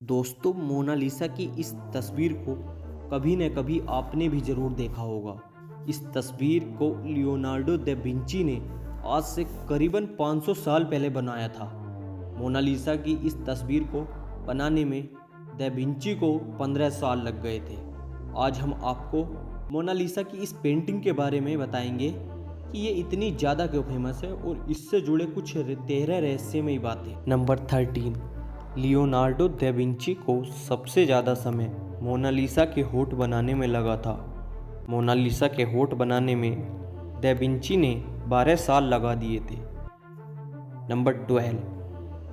दोस्तों, मोनालिसा की इस तस्वीर को कभी न कभी आपने भी ज़रूर देखा होगा। इस तस्वीर को लियोनार्डो दा विंची ने आज से करीबन 500 साल पहले बनाया था। मोनालिसा की इस तस्वीर को बनाने में दा विंची को 15 साल लग गए थे। आज हम आपको मोनालिसा की इस पेंटिंग के बारे में बताएंगे कि ये इतनी ज़्यादा क्यों फेमस है और इससे जुड़े कुछ 13 रहस्यमयी बातें। नंबर 13, लियोनार्डो दा विंची को सबसे ज़्यादा समय मोनालिसा के होठ बनाने में लगा था। मोनालिसा के होठ बनाने में दा विंची ने 12 साल लगा दिए थे। नंबर 12,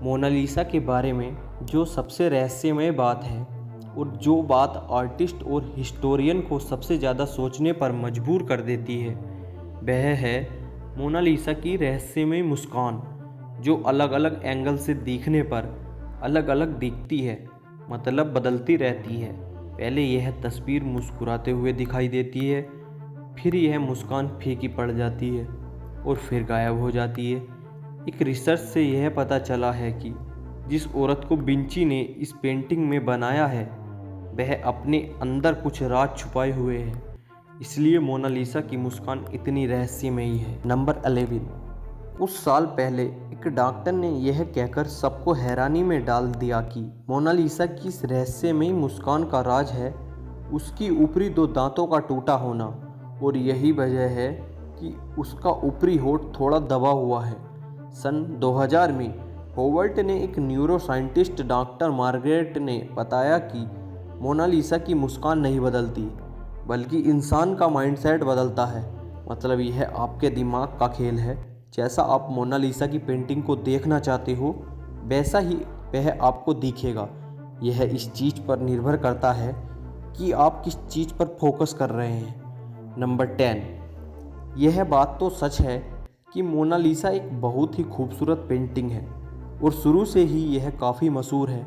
मोनालिसा के बारे में जो सबसे रहस्यमय बात है और जो बात आर्टिस्ट और हिस्टोरियन को सबसे ज़्यादा सोचने पर मजबूर कर देती है, वह है मोनालिसा की रहस्यमय मुस्कान, जो अलग अलग एंगल से देखने पर अलग अलग दिखती है, मतलब बदलती रहती है। पहले यह तस्वीर मुस्कुराते हुए दिखाई देती है, फिर यह मुस्कान फीकी पड़ जाती है और फिर गायब हो जाती है। एक रिसर्च से यह पता चला है कि जिस औरत को विंची ने इस पेंटिंग में बनाया है, वह अपने अंदर कुछ राज छुपाए हुए है, इसलिए मोनालिसा की मुस्कान इतनी रहस्यमयी है। नंबर 11, कुछ साल पहले एक डॉक्टर ने यह कहकर सबको हैरानी में डाल दिया कि मोनालिसा की इस रहस्यमयी मुस्कान का राज है उसकी ऊपरी 2 दांतों का टूटा होना, और यही वजह है कि उसका ऊपरी होठ थोड़ा दबा हुआ है। सन 2000 में होवर्ट ने एक न्यूरो साइंटिस्ट डॉक्टर मार्गरेट ने बताया कि मोनालिसा की मुस्कान नहीं बदलती, बल्कि इंसान का माइंडसेट बदलता है। मतलब यह आपके दिमाग का खेल है। जैसा आप मोनालिसा की पेंटिंग को देखना चाहते हो, वैसा ही वह आपको दिखेगा। यह इस चीज़ पर निर्भर करता है कि आप किस चीज़ पर फोकस कर रहे हैं। नंबर 10, यह बात तो सच है कि मोनालिसा एक बहुत ही खूबसूरत पेंटिंग है और शुरू से ही यह काफ़ी मशहूर है,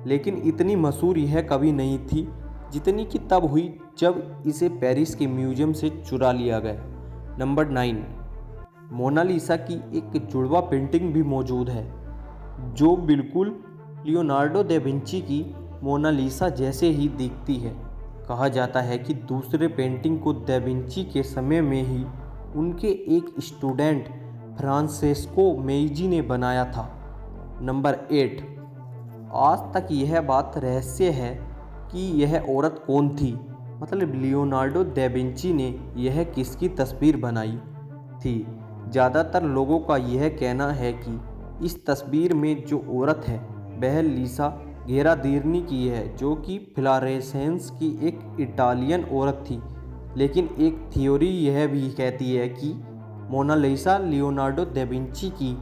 लेकिन इतनी मशहूर यह कभी नहीं थी जितनी कि तब हुई जब इसे पेरिस के म्यूजियम से चुरा लिया गया। नंबर 9, मोनालिसा की एक जुड़वा पेंटिंग भी मौजूद है जो बिल्कुल लियोनार्डो दा विंची की मोनालिसा जैसे ही दिखती है। कहा जाता है कि दूसरे पेंटिंग को दा विंची के समय में ही उनके एक स्टूडेंट फ्रांसेस्को मेइजी ने बनाया था। नंबर 8, आज तक यह बात रहस्य है कि यह औरत कौन थी, मतलब लियोनार्डो दा विंची ने यह किसकी तस्वीर बनाई थी। ज़्यादातर लोगों का यह कहना है कि इस तस्वीर में जो औरत है वह लीसा घेरादीनी की है, जो कि फ्लोरेंस की एक इटालियन औरत थी। लेकिन एक थ्योरी यह भी कहती है कि मोनालिसा लियोनार्डो दा विंची की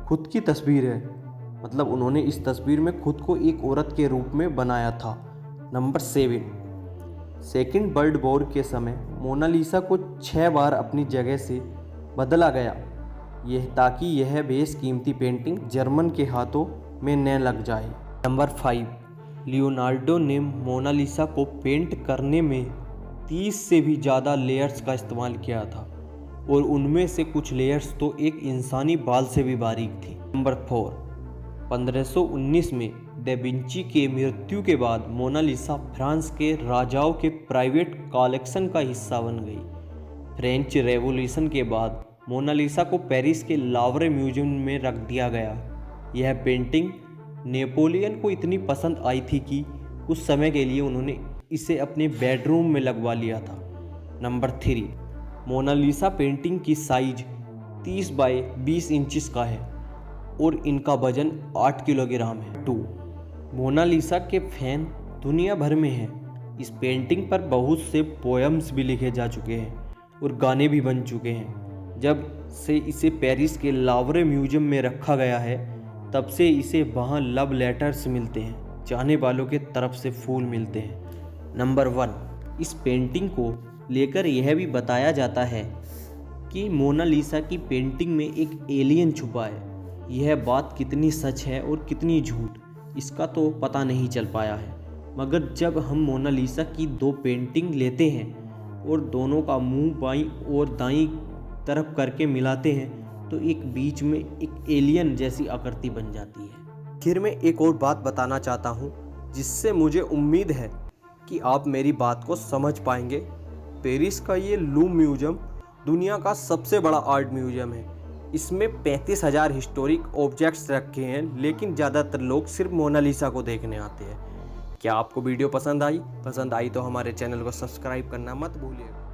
खुद की तस्वीर है, मतलब उन्होंने इस तस्वीर में खुद को एक औरत के रूप में बनाया था। नंबर 7, सेकेंड वर्ल्ड वॉर के समय मोनालिसा को 6 बार अपनी जगह से बदला गया, यह ताकि यह बेशकीमती पेंटिंग जर्मन के हाथों में न लग जाए। नंबर 5, लियोनार्डो ने मोनालिसा को पेंट करने में 30 से भी ज़्यादा लेयर्स का इस्तेमाल किया था, और उनमें से कुछ लेयर्स तो एक इंसानी बाल से भी बारीक थी। नंबर 4, 1519 में दा विंची के मृत्यु के बाद मोनालिसा फ्रांस के राजाओं के प्राइवेट कलेक्शन का हिस्सा बन गई। फ्रेंच रेवोल्यूशन के बाद मोनालिसा को पेरिस के लावरे म्यूजियम में रख दिया गया। यह पेंटिंग नेपोलियन को इतनी पसंद आई थी कि कुछ समय के लिए उन्होंने इसे अपने बेडरूम में लगवा लिया था। नंबर 3, मोनालिसा पेंटिंग की साइज 30 बाय 20 इंचेस का है और इनका वजन 8 किलोग्राम है। 2, मोनालिसा के फैन दुनिया भर में हैं। इस पेंटिंग पर बहुत से पोएम्स भी लिखे जा चुके हैं और गाने भी बन चुके हैं। जब से इसे पेरिस के लावरे म्यूजियम में रखा गया है, तब से इसे वहाँ लव लेटर्स मिलते हैं, चाहने वालों के तरफ से फूल मिलते हैं। नंबर 1, इस पेंटिंग को लेकर यह भी बताया जाता है कि मोनालिसा की पेंटिंग में एक एलियन छुपा है। यह बात कितनी सच है और कितनी झूठ, इसका तो पता नहीं चल पाया है, मगर जब हम मोनालिसा की 2 पेंटिंग लेते हैं और दोनों का मुंह बाईं और दाईं तरफ करके मिलाते हैं, तो एक बीच में एक एलियन जैसी आकृति बन जाती है। आखिर में एक और बात बताना चाहता हूँ जिससे मुझे उम्मीद है कि आप मेरी बात को समझ पाएंगे। पेरिस का ये लूव म्यूजियम दुनिया का सबसे बड़ा आर्ट म्यूजियम है। इसमें 35,000 हिस्टोरिक ऑब्जेक्ट्स रखे हैं, लेकिन ज़्यादातर लोग सिर्फ मोनालिसा को देखने आते हैं। क्या आपको वीडियो पसंद आई तो हमारे चैनल को सब्सक्राइब करना मत भूलिएगा।